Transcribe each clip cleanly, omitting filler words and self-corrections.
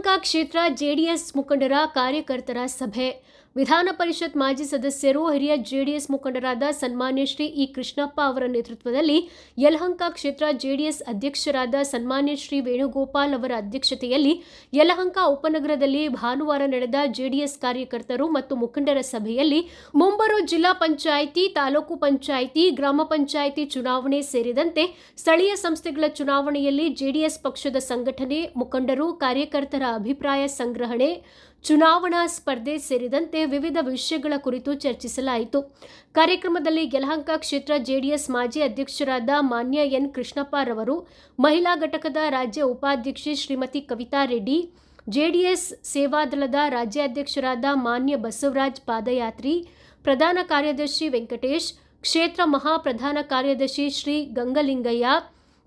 ಯಲಹಂಕ ಕ್ಷೇತ್ರ ಜೆಡಿಎಸ್ ಮುಖಂಡರ ಕಾರ್ಯಕರ್ತರ ಸಭೆ. ವಿಧಾನ ಪರಿಷತ್ ಮಾಜಿ ಸದಸ್ಯರು ಹಿರಿಯ ಜೆಡಿಎಸ್ ಮುಖಂಡರಾದ ಸನ್ಮಾನ್ಯ ಶ್ರೀ ಇ ಕೃಷ್ಣಪ್ಪ ಅವರ ನೇತೃತ್ವದಲ್ಲಿ ಯಲಹಂಕ ಕ್ಷೇತ್ರ ಜೆಡಿಎಸ್ ಅಧ್ಯಕ್ಷರಾದ ಸನ್ಮಾನ್ಯ ಶ್ರೀ ವೇಣುಗೋಪಾಲ್ ಅವರ ಅಧ್ಯಕ್ಷತೆಯಲ್ಲಿ ಯಲಹಂಕ ಉಪನಗರದಲ್ಲಿ ಭಾನುವಾರ ನಡೆದ ಜೆಡಿಎಸ್ ಕಾರ್ಯಕರ್ತರು ಮತ್ತು ಮುಖಂಡರ ಸಭೆಯಲ್ಲಿ ಮುಂಬರುವ ಜಿಲ್ಲಾ ಪಂಚಾಯಿತಿ, ತಾಲೂಕು ಪಂಚಾಯಿತಿ, ಗ್ರಾಮ ಪಂಚಾಯಿತಿ ಚುನಾವಣೆ ಸೇರಿದಂತೆ ಸ್ಥಳೀಯ ಸಂಸ್ಥೆಗಳ ಚುನಾವಣೆಯಲ್ಲಿ ಜೆಡಿಎಸ್ ಪಕ್ಷದ ಸಂಘಟನೆ, ಮುಖಂಡರು, ಕಾರ್ಯಕರ್ತರ ಅಭಿಪ್ರಾಯ ಸಂಗ್ರಹಣೆ, ಚುನಾವಣಾ ಸ್ಪರ್ಧೆ ಸೇರಿದಂತೆ ವಿವಿಧ ವಿಷಯಗಳ ಕುರಿತು ಚರ್ಚಿಸಲಾಯಿತು. ಕಾರ್ಯಕ್ರಮದಲ್ಲಿ ಯಲಹಂಕ ಕ್ಷೇತ್ರ ಜೆಡಿಎಸ್ ಮಾಜಿ ಅಧ್ಯಕ್ಷರಾದ ಮಾನ್ಯ ಎನ್ ಕೃಷ್ಣಪ್ಪರವರು, ಮಹಿಳಾ ಘಟಕದ ರಾಜ್ಯ ಉಪಾಧ್ಯಕ್ಷೆ ಶ್ರೀಮತಿ ಕವಿತಾ ರೆಡ್ಡಿ, ಜೆಡಿಎಸ್ ಸೇವಾದಳದ ರಾಜ್ಯಾಧ್ಯಕ್ಷರಾದ ಮಾನ್ಯ ಬಸವರಾಜ್ ಪಾದಯಾತ್ರಿ, ಪ್ರಧಾನ ಕಾರ್ಯದರ್ಶಿ ವೆಂಕಟೇಶ್, ಕ್ಷೇತ್ರ ಮಹಾ ಪ್ರಧಾನ ಕಾರ್ಯದರ್ಶಿ ಶ್ರೀ ಗಂಗಲಿಂಗಯ್ಯ,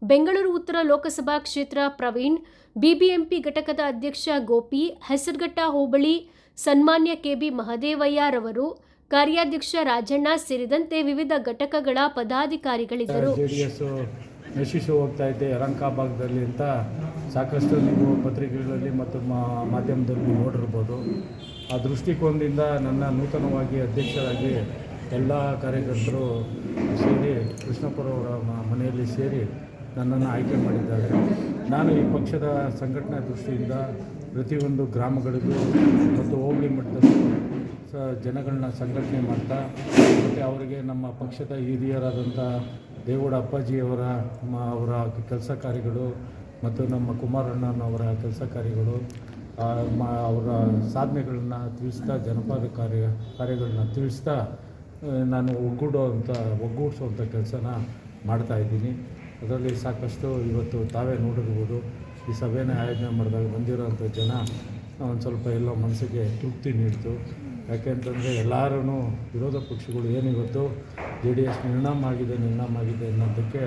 ಬೆಂಗಳೂರು ಉತ್ತರ ಲೋಕಸಭಾ ಕ್ಷೇತ್ರ ಪ್ರವೀಣ್, ಬಿಬಿಎಂಪಿ ಘಟಕದ ಅಧ್ಯಕ್ಷ ಗೋಪಿ, ಹೆಸರಘಟ್ಟ ಹೋಬಳಿ ಸನ್ಮಾನ್ಯ ಕೆಬಿ ಮಹದೇವಯ್ಯರವರು, ಕಾರ್ಯಾಧ್ಯಕ್ಷ ರಾಜಣ್ಣ ಸೇರಿದಂತೆ ವಿವಿಧ ಘಟಕಗಳ ಪದಾಧಿಕಾರಿಗಳಿದ್ದರು. ಜೆಡಿಎಸ್ ನಶಿಸಿ ಹೋಗ್ತಾ ಇದೆ ಯಲಹಂಕ ಭಾಗದಲ್ಲಿ ಅಂತ ಸಾಕಷ್ಟು ನೀವು ಪತ್ರಿಕೆಗಳಲ್ಲಿ ಮತ್ತು ಮಾಧ್ಯಮದಲ್ಲಿ ನೋಡಿರ್ಬೋದು. ಆ ದೃಷ್ಟಿಕೋನದಿಂದ ನನ್ನ ನೂತನವಾಗಿ ಅಧ್ಯಕ್ಷರಾಗಿ ಎಲ್ಲ ಕಾರ್ಯಕರ್ತರು ಸೇರಿ ಕೃಷ್ಣಪ್ಪರವರ ಮನೆಯಲ್ಲಿ ಸೇರಿ ನನ್ನನ್ನು ಆಯ್ಕೆ ಮಾಡಿದ್ದಾರೆ. ನಾನು ಈ ಪಕ್ಷದ ಸಂಘಟನಾ ದೃಷ್ಟಿಯಿಂದ ಪ್ರತಿಯೊಂದು ಗ್ರಾಮಗಳಿಗೂ ಮತ್ತು ಹೋಬಳಿ ಮಟ್ಟದಲ್ಲೂ ಜನಗಳನ್ನ ಸಂಘಟನೆ ಮಾಡ್ತಾ, ಮತ್ತು ಅವರಿಗೆ ನಮ್ಮ ಪಕ್ಷದ ಹಿರಿಯರಾದಂಥ ದೇವಗೌಡ ಅಪ್ಪಾಜಿಯವರ ಅವರ ಕೆಲಸ ಕಾರ್ಯಗಳು ಮತ್ತು ನಮ್ಮ ಕುಮಾರಣ್ಣನವರ ಕೆಲಸ ಕಾರ್ಯಗಳು, ಅವರ ಸಾಧನೆಗಳನ್ನ ತಿಳಿಸ್ತಾ, ಜನಪದ ಕಾರ್ಯಗಳನ್ನ ತಿಳಿಸ್ತಾ ನಾನು ಒಗ್ಗೂಡಿಸುವಂಥ ಕೆಲಸನ ಮಾಡ್ತಾಯಿದ್ದೀನಿ. ಅದರಲ್ಲಿ ಸಾಕಷ್ಟು ಇವತ್ತು ತಾವೇ ನೋಡಿರ್ಬೋದು, ಈ ಸಭೆನ ಆಯೋಜನೆ ಮಾಡಿದಾಗ ಬಂದಿರೋಂಥ ಜನ ಒಂದು ಸ್ವಲ್ಪ ಎಲ್ಲೋ ಮನಸ್ಸಿಗೆ ತೃಪ್ತಿ ನೀಡ್ತು. ಯಾಕೆಂತಂದರೆ ಎಲ್ಲರೂ ವಿರೋಧ ಪಕ್ಷಗಳು ಏನಿವತ್ತು ಜೆಡಿಎಸ್ ನಿರ್ಣಾಮ ಆಗಿದೆ ಅನ್ನೋದಕ್ಕೆ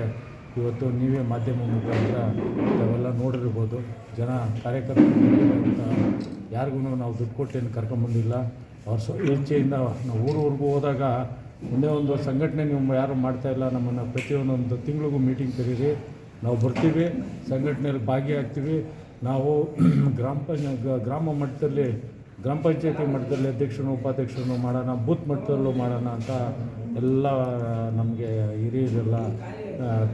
ಇವತ್ತು ನೀವೇ ಮಾಧ್ಯಮ ಮುಖಾಂತರ ಅವೆಲ್ಲ ನೋಡಿರ್ಬೋದು. ಜನ ಕಾರ್ಯಕರ್ತರು ಅಂತ ಯಾರಿಗೂ ನಾವು ದುಡ್ಡು ಕೊಟ್ಟೇನು ಕರ್ಕೊಂಬಂದಿಲ್ಲ. ಅವ್ರ ಇಚ್ಛೆಯಿಂದ ನಾವು ಊರವರೆಗೂ ಹೋದಾಗ ಒಂದೇ ಒಂದು ಸಂಘಟನೆ ನೀವು ಯಾರು ಮಾಡ್ತಾಯಿಲ್ಲ, ನಮ್ಮನ್ನು ಪ್ರತಿಯೊಂದೊಂದು ತಿಂಗಳಿಗೂ ಮೀಟಿಂಗ್ ಕರೀರಿ, ನಾವು ಬರ್ತೀವಿ, ಸಂಘಟನೆಯಲ್ಲಿ ಭಾಗಿಯಾಗ್ತೀವಿ. ನಾವು ಗ್ರಾಮ ಮಟ್ಟದಲ್ಲಿ, ಗ್ರಾಮ ಪಂಚಾಯತಿ ಮಟ್ಟದಲ್ಲಿ ಅಧ್ಯಕ್ಷರು ಉಪಾಧ್ಯಕ್ಷರನ್ನು ಮಾಡೋಣ, ಬೂತ್ ಮಟ್ಟದಲ್ಲೂ ಮಾಡೋಣ ಅಂತ ಎಲ್ಲ ನಮಗೆ ಹಿರಿಯರೆಲ್ಲ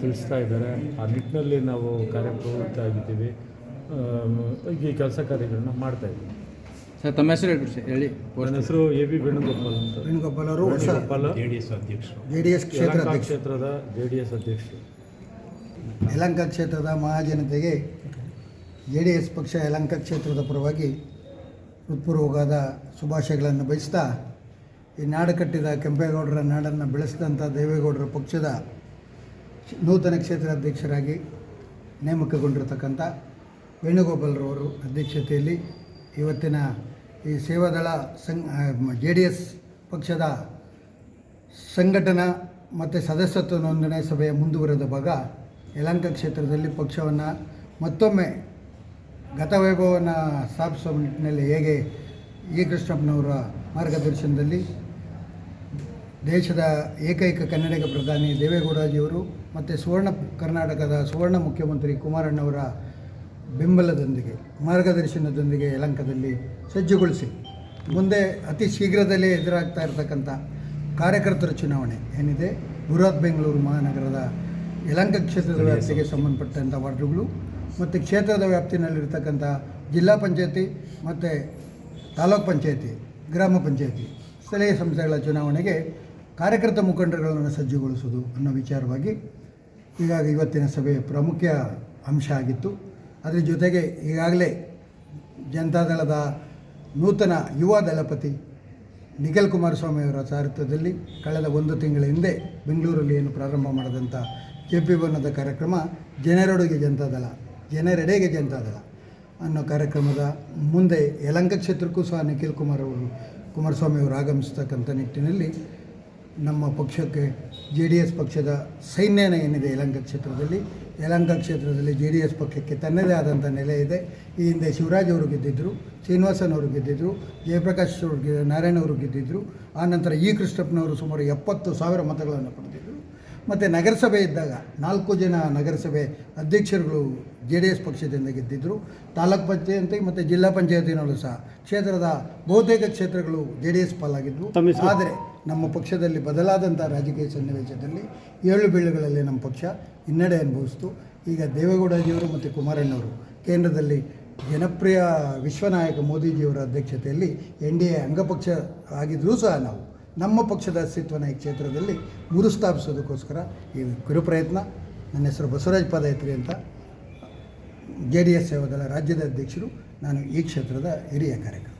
ತಿಳಿಸ್ತಾ ಇದ್ದಾರೆ. ಆ ನಿಟ್ಟಿನಲ್ಲಿ ನಾವು ಕಾರ್ಯಪ್ರವೃತ್ತ ಆಗಿದ್ದೀವಿ. ಈ ಕೆಲಸ ಕಾರ್ಯಗಳನ್ನ ಮಾಡ್ತಾಯಿದ್ದೀವಿ. ಸರ್, ತಮ್ಮ ಹೆಸರು ಹೇಳಿ. ನನ್ನ ಹೆಸರು ಎ ಬಿ ವೇಣುಗೋಪಾಲ್ ಅಂತ. ವೇಣುಗೋಪಾಲ್ ಅವರು ಜೆಡಿಎಸ್ ಅಧ್ಯಕ್ಷರು, ಜೆಡಿಎಸ್ ಕ್ಷೇತ್ರದ ಜೆಡಿಎಸ್ ಅಧ್ಯಕ್ಷರು. ಯಲಹಂಕ ಕ್ಷೇತ್ರದ ಮಹಾಜನತೆಗೆ ಜೆಡಿಎಸ್ ಪಕ್ಷ ಯಲಹಂಕ ಕ್ಷೇತ್ರದ ಪರವಾಗಿ ಹೃತ್ಪೂರ್ವಕವಾದ ಶುಭಾಶಯಗಳನ್ನು ಬಯಸ್ತಾ, ಈ ನಾಡು ಕಟ್ಟಿದ ಕೆಂಪೇಗೌಡರ ನಾಡನ್ನು ಬೆಳೆಸಿದಂಥ ದೇವೇಗೌಡರ ಪಕ್ಷದ ನೂತನ ಕ್ಷೇತ್ರ ಅಧ್ಯಕ್ಷರಾಗಿ ನೇಮಕಗೊಂಡಿರತಕ್ಕಂಥ ವೇಣುಗೋಪಾಲ್ರವರು ಅಧ್ಯಕ್ಷತೆಯಲ್ಲಿ ಇವತ್ತಿನ ಈ ಸೇವಾದಳ ಜೆಡಿಎಸ್ ಪಕ್ಷದ ಸಂಘಟನಾ ಮತ್ತು ಸದಸ್ಯತ್ವ ನೋಂದಣಿ ಸಭೆಯ ಮುಂದುವರೆದ ಭಾಗ ಯಲಹಂಕ ಕ್ಷೇತ್ರದಲ್ಲಿ ಪಕ್ಷವನ್ನು ಮತ್ತೊಮ್ಮೆ ಗತವೈಭವವನ್ನು ಸ್ಥಾಪಿಸುವ ನಿಟ್ಟಿನಲ್ಲಿ ಹೇಗೆ ಇ ಕೃಷ್ಣಪ್ಪನವರ ಮಾರ್ಗದರ್ಶನದಲ್ಲಿ ದೇಶದ ಏಕೈಕ ಕನ್ನಡಿಗ ಪ್ರಧಾನಿ ದೇವೇಗೌಡಜಿಯವರು ಮತ್ತು ಕರ್ನಾಟಕದ ಸುವರ್ಣ ಮುಖ್ಯಮಂತ್ರಿ ಕುಮಾರಣ್ಣವರ ಬೆಂಬಲದೊಂದಿಗೆ, ಮಾರ್ಗದರ್ಶನದೊಂದಿಗೆ ಯಲಹಂಕದಲ್ಲಿ ಸಜ್ಜುಗೊಳಿಸಿ ಮುಂದೆ ಅತಿ ಶೀಘ್ರದಲ್ಲೇ ಎದುರಾಗ್ತಾ ಇರತಕ್ಕಂಥ ಕಾರ್ಯಕರ್ತರ ಚುನಾವಣೆ ಏನಿದೆ, ಬೃಹತ್ ಬೆಂಗಳೂರು ಮಹಾನಗರದ ಯಲಹಂಕ ಕ್ಷೇತ್ರದ ವ್ಯಾಪ್ತಿಗೆ ಸಂಬಂಧಪಟ್ಟಂಥ ವಾರ್ಡುಗಳು ಮತ್ತು ಕ್ಷೇತ್ರದ ವ್ಯಾಪ್ತಿನಲ್ಲಿರ್ತಕ್ಕಂಥ ಜಿಲ್ಲಾ ಪಂಚಾಯತಿ ಮತ್ತು ತಾಲೂಕು ಪಂಚಾಯತಿ, ಗ್ರಾಮ ಪಂಚಾಯತಿ, ಸ್ಥಳೀಯ ಸಂಸ್ಥೆಗಳ ಚುನಾವಣೆಗೆ ಕಾರ್ಯಕರ್ತ ಮುಖಂಡರುಗಳನ್ನು ಸಜ್ಜುಗೊಳಿಸುವುದು ಅನ್ನೋ ವಿಚಾರವಾಗಿ ಇವತ್ತಿನ ಸಭೆಯ ಪ್ರಮುಖ ಅಂಶ ಆಗಿತ್ತು. ಅದರ ಜೊತೆಗೆ ಈಗಾಗಲೇ ಜನತಾದಳದ ನೂತನ ಯುವ ದಳಪತಿ ನಿಖಿಲ್ ಕುಮಾರಸ್ವಾಮಿಯವರ ಸಾರಥ್ಯದಲ್ಲಿ ಕಳೆದ 1 ತಿಂಗಳ ಹಿಂದೆ ಬೆಂಗಳೂರಲ್ಲಿ ಏನು ಪ್ರಾರಂಭ ಮಾಡಿದಂಥ JP ಭವನದ ಕಾರ್ಯಕ್ರಮ ಜನರೆಡೆಗೆ ಜನತಾದಳ ಅನ್ನೋ ಕಾರ್ಯಕ್ರಮದ ಮುಂದೆ ಯಲಹಂಕ ಕ್ಷೇತ್ರಕ್ಕೂ ಸಹ ನಿಖಿಲ್ ಕುಮಾರಸ್ವಾಮಿಯವರು ಆಗಮಿಸ್ತಕ್ಕಂಥ ನಿಟ್ಟಿನಲ್ಲಿ ನಮ್ಮ ಪಕ್ಷಕ್ಕೆ JDS ಪಕ್ಷದ ಸೈನ್ಯನ ಏನಿದೆ ಯಲಹಂಕ ಕ್ಷೇತ್ರದಲ್ಲಿ JDS ಪಕ್ಷಕ್ಕೆ ತನ್ನದೇ ಆದಂಥ ನೆಲೆ ಇದೆ. ಈ ಹಿಂದೆ ಶಿವರಾಜ್ ಅವರು ಗೆದ್ದಿದ್ದರು, ಶ್ರೀನಿವಾಸನ್ ಅವರು ಗೆದ್ದಿದ್ದರು, ಜಯಪ್ರಕಾಶ್ ಅವರು ನಾರಾಯಣ ಅವರು ಗೆದ್ದಿದ್ದರು. ಆನಂತರ ಇ ಕೃಷ್ಣಪ್ಪನವರು ಸುಮಾರು 70,000 ಮತಗಳನ್ನು ಪಡೆದಿದ್ದರು. ಮತ್ತು ನಗರಸಭೆ ಇದ್ದಾಗ 4 ಜನ ನಗರಸಭೆ ಅಧ್ಯಕ್ಷರುಗಳು JDS ಪಕ್ಷದಿಂದ ಗೆದ್ದಿದ್ದರು. ತಾಲೂಕ್ ಪಂಚಾಯತಿ ಮತ್ತು ಜಿಲ್ಲಾ ಪಂಚಾಯತಿನಲ್ಲೂ ಸಹ ಕ್ಷೇತ್ರದ ಬಹುತೇಕ ಕ್ಷೇತ್ರಗಳು JDS ಪಾಲಾಗಿದ್ವು. ಆದರೆ ನಮ್ಮ ಪಕ್ಷದಲ್ಲಿ ಬದಲಾದಂಥ ರಾಜಕೀಯ ಸನ್ನಿವೇಶದಲ್ಲಿ 7 ಬೀಳುಗಳಲ್ಲಿ ನಮ್ಮ ಪಕ್ಷ ಹಿನ್ನಡೆ ಅನುಭವಿಸ್ತು. ಈಗ ದೇವೇಗೌಡಜಿಯವರು ಮತ್ತು ಕುಮಾರಣ್ಣವರು ಕೇಂದ್ರದಲ್ಲಿ ಜನಪ್ರಿಯ ವಿಶ್ವನಾಯಕ ಮೋದಿಜಿಯವರ ಅಧ್ಯಕ್ಷತೆಯಲ್ಲಿ NDA ಅಂಗಪಕ್ಷ ಆಗಿದ್ದರೂ ಸಹ ನಾವು ನಮ್ಮ ಪಕ್ಷದ ಅಸ್ತಿತ್ವನ ಈ ಕ್ಷೇತ್ರದಲ್ಲಿ ಮರುಸ್ಥಾಪಿಸೋದಕ್ಕೋಸ್ಕರ ಈ ಕಿರುಪ್ರಯತ್ನ. ನನ್ನ ಹೆಸರು ಬಸವರಾಜ್ ಪಾದಯಾತ್ರಿ ಅಂತ, JDS ಸೇವಾದಳ ರಾಜ್ಯದ ಅಧ್ಯಕ್ಷರು. ನಾನು ಈ ಕ್ಷೇತ್ರದ ಹಿರಿಯ ಕಾರ್ಯಕರ್ತ.